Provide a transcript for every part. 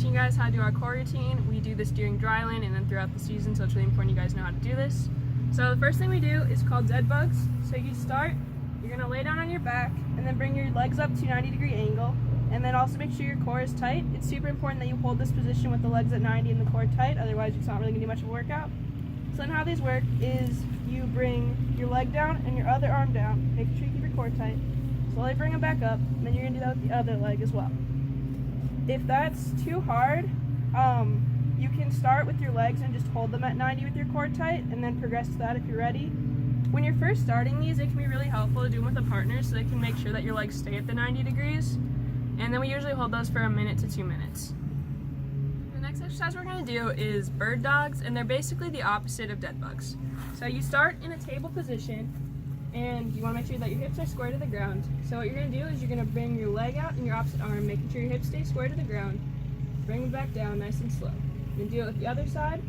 teaching you guys how to do our core routine. We do this during dryland and then throughout the season, so it's really important you guys know how to do this. So the first thing we do is called Deadbugs. So you start, you're gonna lay down on your back and then bring your legs up to 90-degree angle. And then also make sure your core is tight. It's super important that you hold this position with the legs at 90 and the core tight, otherwise it's not really gonna do much of a workout. So then how these work is you bring your leg down and your other arm down, making sure you keep your core tight. Slowly bring them back up, and then you're gonna do that with the other leg as well. If that's too hard, you can start with your legs and just hold them at 90 with your core tight, and then progress to that if you're ready. When you're first starting these, it can be really helpful to do them with a partner so they can make sure that your legs stay at the 90 degrees. And then we usually hold those for 1 to 2 minutes. The next exercise we're going to do is bird dogs, and they're basically the opposite of dead bugs. So you start in a table position, and you want to make sure that your hips are square to the ground. So what you're going to do is you're going to bring your leg out and your opposite arm, making sure your hips stay square to the ground. Bring them back down nice and slow. You're going to do it with the other side.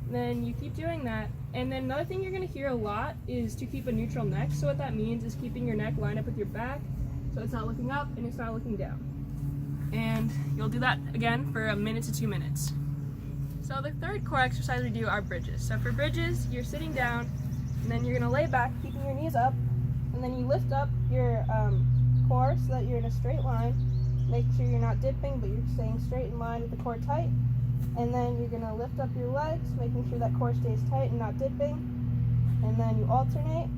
Then you keep doing that. And then another thing you're going to hear a lot is to keep a neutral neck. So what that means is keeping your neck lined up with your back, so it's not looking up and it's not looking down. And you'll do that again for 1 to 2 minutes. So the third core exercise we do are bridges. So for bridges, you're sitting down, and then you're gonna lay back, keeping your knees up, and then you lift up your core so that you're in a straight line. Make sure you're not dipping, but you're staying straight in line with the core tight. And then you're gonna lift up your legs, making sure that core stays tight and not dipping. And then you alternate.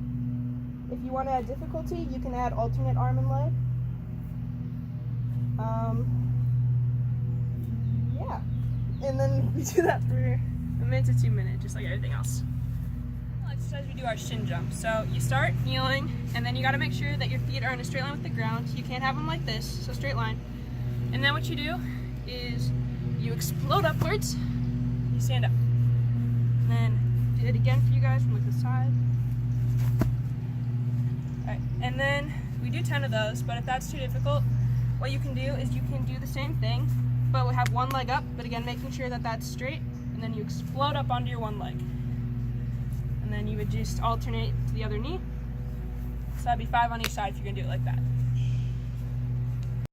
If you want to add difficulty, you can add alternate arm and leg. Yeah. And then we do that for 1 to 2 minutes, just like everything else. The exercise we do our Shin Jump. So you start kneeling, and then you got to make sure that your feet are in a straight line with the ground. You can't have them like this, so straight line. And then what you do is you explode upwards, you stand up. And then do it again for you guys from like the side. Alright, and then we do 10 of those, but if that's too difficult, what you can do is you can do the same thing, but we have one leg up, but again, making sure that that's straight, and then you explode up onto your one leg. And then you would just alternate to the other knee. So that'd be 5 on each side if you're gonna do it like that.